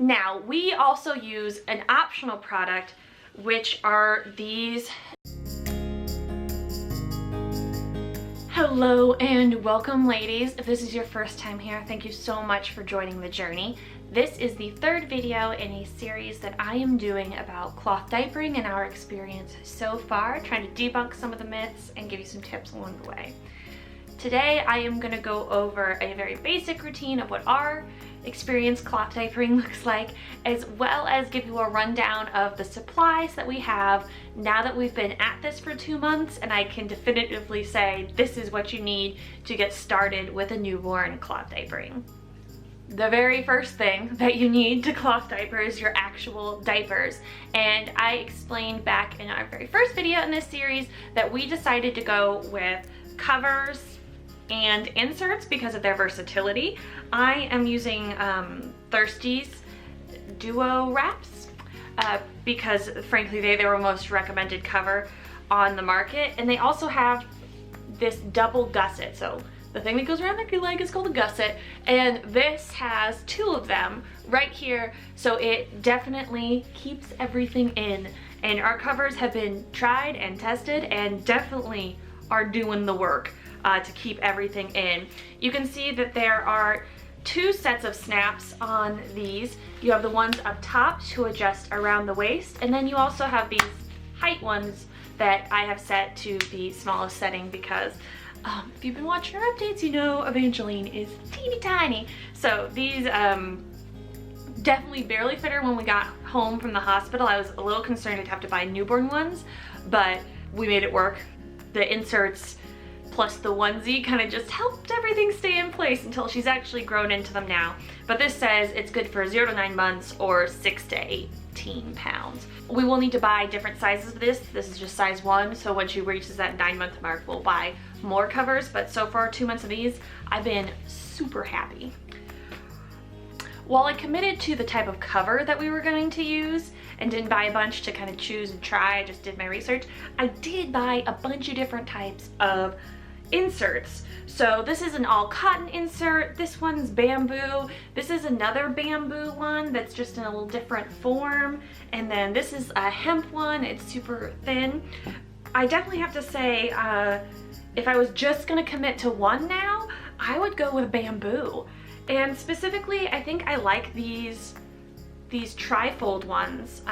Now, we also use an optional product, which are these. Hello and welcome, ladies. If this is your first time here, thank you so much for joining the journey. This is the third video in a series that I am doing about cloth diapering and our experience so far, trying to debunk some of the myths and give you some tips along the way. Today, I am going to go over a very basic routine of what our experience cloth diapering looks like, as well as give you a rundown of the supplies that we have now that we've been at this for 2 months, and I can definitively say this is what you need to get started with a newborn cloth diapering. The very first thing that you need to cloth diaper is your actual diapers. And I explained back in our very first video in this series that we decided to go with covers and inserts because of their versatility. I am using Thirsty's Duo wraps because frankly they were most recommended cover on the market, and they also have this double gusset. So the thing that goes around your leg is called a gusset, and this has 2 of them right here, so it definitely keeps everything in. And our covers have been tried and tested and definitely are doing the work to keep everything in. You can see that there are 2 sets of snaps on these. You have the ones up top to adjust around the waist, and then you also have these height ones that I have set to the smallest setting because if you've been watching our updates, you know Evangeline is teeny tiny. So these definitely barely fit her when we got home from the hospital. I was a little concerned I'd have to buy newborn ones, but we made it work. The inserts plus the onesie kind of just helped everything stay in place until she's actually grown into them now. But this says it's good for 0 to 9 months or 6 to 18 pounds. We will need to buy different sizes of this. This is just size 1, so when she reaches that 9-month mark, we'll buy more covers. But so far, 2 months of these, I've been super happy. While I committed to the type of cover that we were going to use and didn't buy a bunch to kind of choose and try, I just did my research, I did buy a bunch of different types of inserts. So this is an all cotton insert, this one's bamboo, this is another bamboo one that's just in a little different form, and then this is a hemp one, it's super thin. I definitely have to say, if I was just gonna commit to one now, I would go with bamboo. And specifically, I think I like these trifold ones.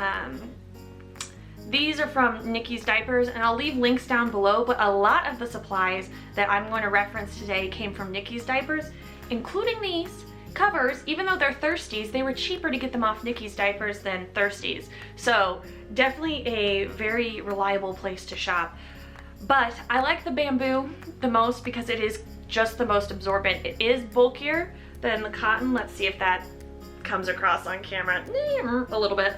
These are from Nikki's Diapers, and I'll leave links down below, but a lot of the supplies that I'm going to reference today came from Nikki's Diapers, including these covers. Even though they're Thirsty's, they were cheaper to get them off Nikki's Diapers than Thirsty's. So definitely a very reliable place to shop. But I like the bamboo the most because it is just the most absorbent. It is bulkier than the cotton. Let's see if that comes across on camera. A little bit.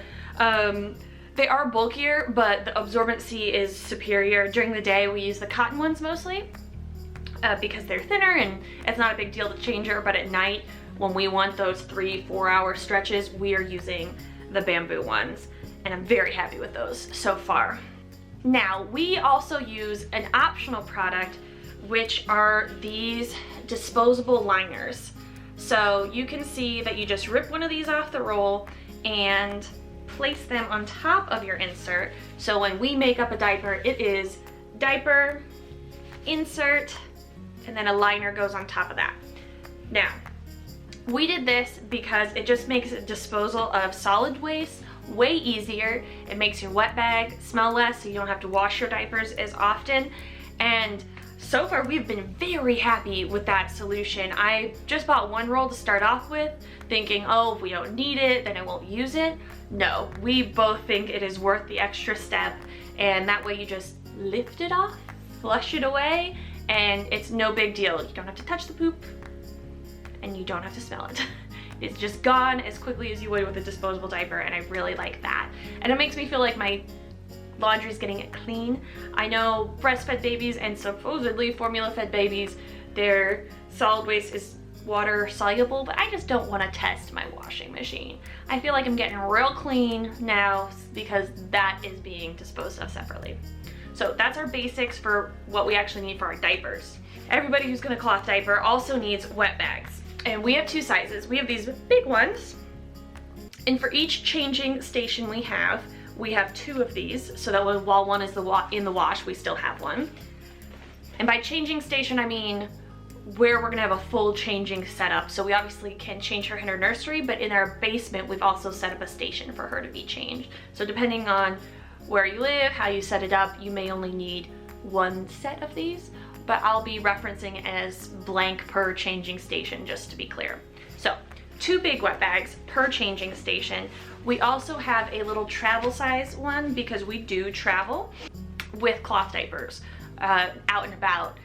They are bulkier, but the absorbency is superior. During the day, we use the cotton ones mostly because they're thinner and it's not a big deal to change her, but at night, when we want those 3-4 hour stretches, we are using the bamboo ones, and I'm very happy with those so far. Now, we also use an optional product, which are these disposable liners. So you can see that you just rip one of these off the roll and place them on top of your insert. So when we make up a diaper, it is diaper, insert, and then a liner goes on top of that. Now, we did this because it just makes disposal of solid waste way easier. It makes your wet bag smell less, so you don't have to wash your diapers as often. And so far, we've been very happy with that solution. I just bought 1 roll to start off with, thinking, oh, if we don't need it, then I won't use it. No, we both think it is worth the extra step, and that way you just lift it off, flush it away, and it's no big deal. You don't have to touch the poop, and you don't have to smell it. It's just gone as quickly as you would with a disposable diaper, and I really like that. And it makes me feel like my laundry's getting it clean. I know breastfed babies and supposedly formula-fed babies, their solid waste is water soluble, but I just don't want to test my washing machine. I feel like I'm getting real clean now because that is being disposed of separately. So that's our basics for what we actually need for our diapers. Everybody who's gonna cloth diaper also needs wet bags. And we have 2 sizes. We have these big ones, And for each changing station we have 2 of these, so that while one is in the wash, we still have one. And by changing station, I mean where we're gonna have a full changing setup. So we obviously can change her in her nursery, but in our basement, we've also set up a station for her to be changed. So depending on where you live, how you set it up, you may only need 1 set of these, but I'll be referencing as blank per changing station, just to be clear. So 2 big wet bags per changing station. We also have a little travel size one because we do travel with cloth diapers out and about.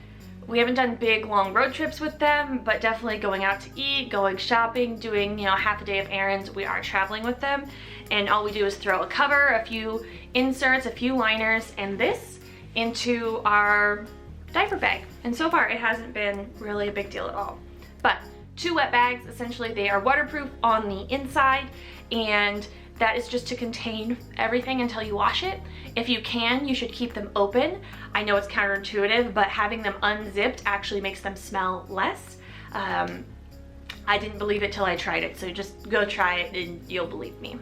We haven't done big long road trips with them, but definitely going out to eat, going shopping, doing, you know, half a day of errands, we are traveling with them. And all we do is throw a cover, a few inserts, a few liners, and this into our diaper bag. And so far it hasn't been really a big deal at all. But 2 wet bags, essentially they are waterproof on the inside, and that is just to contain everything until you wash it. If you can, you should keep them open. I know it's counterintuitive, but having them unzipped actually makes them smell less. I didn't believe it till I tried it, so just go try it and you'll believe me.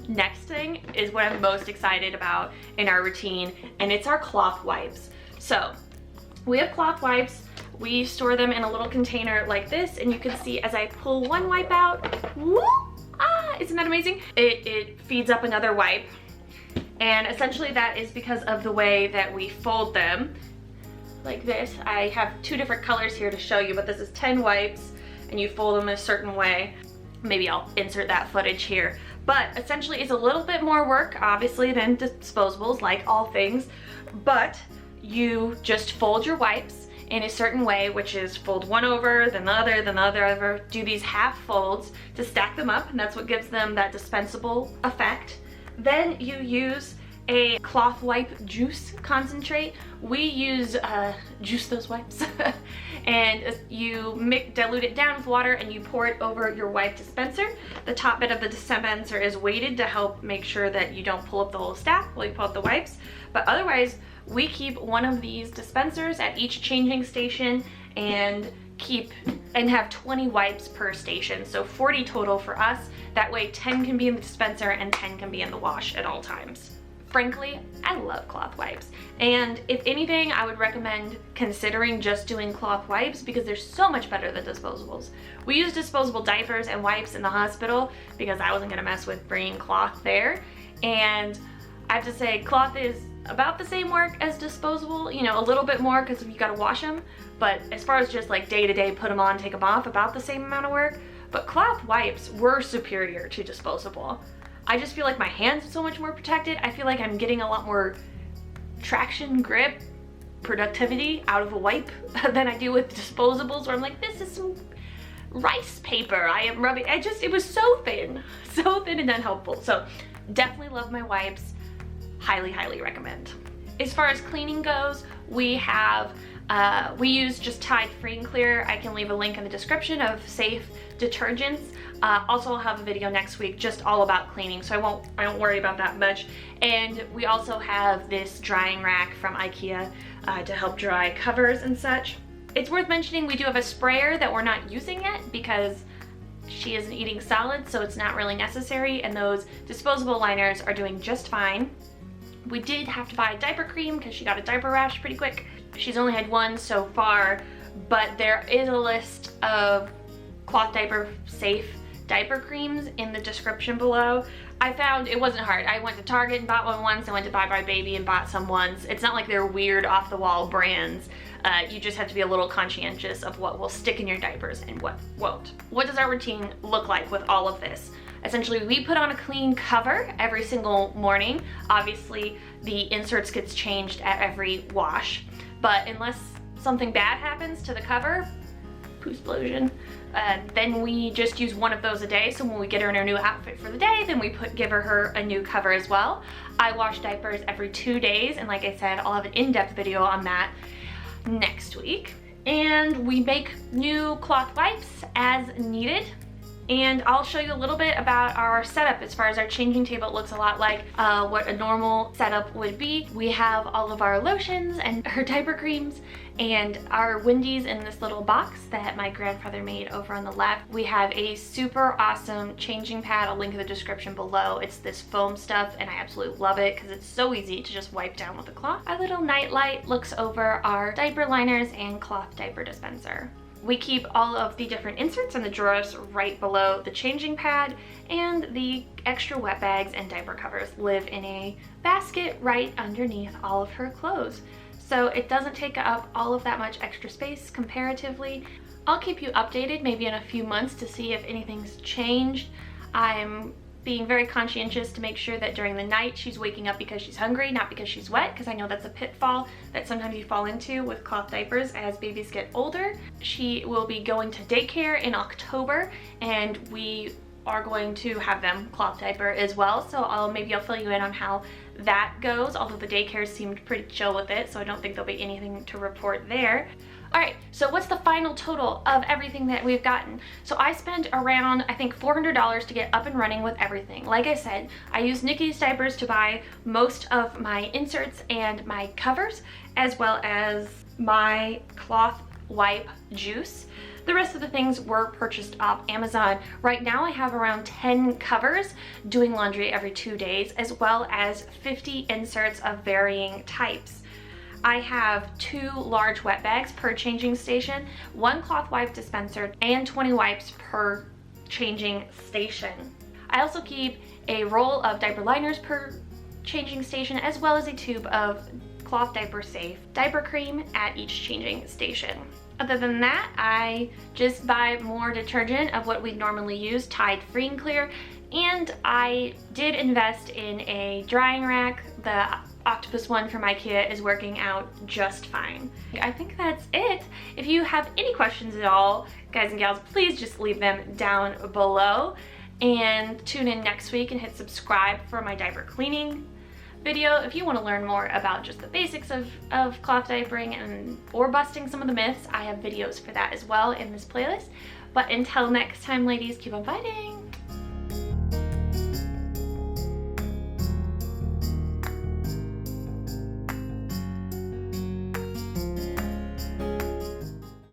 Next thing is what I'm most excited about in our routine, and it's our cloth wipes. So we have cloth wipes. We store them in a little container like this, and you can see as I pull one wipe out, whoop, isn't that amazing? It feeds up another wipe. And essentially that is because of the way that we fold them like this. I have 2 different colors here to show you, but this is 10 wipes and you fold them a certain way. Maybe I'll insert that footage here. But essentially it's a little bit more work, obviously, than disposables, like all things, but you just fold your wipes in a certain way, which is fold one over, then the other, then the other over, do these half folds to stack them up, and that's what gives them that dispensable effect. Then you use a cloth wipe juice concentrate. We use juice those wipes and you dilute it down with water and you pour it over your wipe dispenser. The top bit of the dispenser is weighted to help make sure that you don't pull up the whole stack while you pull up the wipes, but otherwise we keep one of these dispensers at each changing station and have 20 wipes per station, so 40 total for us. That way 10 can be in the dispenser and 10 can be in the wash at all times. Frankly, I love cloth wipes, and if anything, I would recommend considering just doing cloth wipes because they're so much better than disposables. We use disposable diapers and wipes in the hospital because I wasn't gonna mess with bringing cloth there, and I have to say cloth is about the same work as disposable, you know, a little bit more because you gotta wash them, but as far as just like day-to-day put them on, take them off, about the same amount of work. But cloth wipes were superior to disposable. I just feel like my hands are so much more protected. I feel like I'm getting a lot more traction, grip, productivity out of a wipe than I do with disposables, where I'm like, this is some rice paper I am rubbing. It was so thin and unhelpful. So definitely love my wipes. Highly, highly recommend. As far as cleaning goes, we use just Tide Free and Clear. I can leave a link in the description of safe detergents. Also, I'll have a video next week just all about cleaning, so I don't worry about that much. And we also have this drying rack from IKEA to help dry covers and such. It's worth mentioning we do have a sprayer that we're not using yet because she isn't eating solids, so it's not really necessary, and those disposable liners are doing just fine. We did have to buy diaper cream because she got a diaper rash pretty quick. She's only had one so far, but there is a list of cloth diaper safe diaper creams in the description below. I found it wasn't hard. I went to Target and bought one once. I went to Buy Buy Baby and bought some once. It's not like they're weird off the wall brands. You just have to be a little conscientious of what will stick in your diapers and what won't. What does our routine look like with all of this? Essentially, we put on a clean cover every single morning. Obviously, the inserts gets changed at every wash, but unless something bad happens to the cover, poo-splosion, then we just use one of those a day. So when we get her in her new outfit for the day, then we give her a new cover as well. I wash diapers every 2 days, and like I said, I'll have an in-depth video on that next week. And we make new cloth wipes as needed. And I'll show you a little bit about our setup as far as our changing table. It looks a lot like what a normal setup would be. We have all of our lotions and our diaper creams and our Wendy's in this little box that my grandfather made over on the left. We have a super awesome changing pad. I'll link in the description below. It's this foam stuff and I absolutely love it because it's so easy to just wipe down with a cloth. Our little night light looks over our diaper liners and cloth diaper dispenser. We keep all of the different inserts in the drawers right below the changing pad, and the extra wet bags and diaper covers live in a basket right underneath all of her clothes. So it doesn't take up all of that much extra space comparatively. I'll keep you updated maybe in a few months to see if anything's changed. I'm being very conscientious to make sure that during the night she's waking up because she's hungry, not because she's wet, because I know that's a pitfall that sometimes you fall into with cloth diapers as babies get older. She will be going to daycare in October, and we are going to have them cloth diaper as well, so maybe I'll fill you in on how that goes, although the daycare seemed pretty chill with it, so I don't think there'll be anything to report there. Alright, so what's the final total of everything that we've gotten? So I spent around, I think, $400 to get up and running with everything. Like I said, I used Nikki's diapers to buy most of my inserts and my covers, as well as my cloth wipe juice. The rest of the things were purchased off Amazon. Right now I have around 10 covers doing laundry every 2 days, as well as 50 inserts of varying types. I have 2 large wet bags per changing station, 1 cloth wipe dispenser, and 20 wipes per changing station. I also keep a roll of diaper liners per changing station, as well as a tube of cloth diaper safe diaper cream at each changing station. Other than that, I just buy more detergent of what we normally use, Tide Free and Clear, and I did invest in a drying rack. The octopus one from IKEA is working out just fine. I think that's it. If you have any questions at all, guys and gals, please just leave them down below, and tune in next week and hit subscribe for my diaper cleaning video if you want to learn more about just the basics of cloth diapering or busting some of the myths. I have videos for that as well in this playlist. But until next time, ladies, keep on fighting.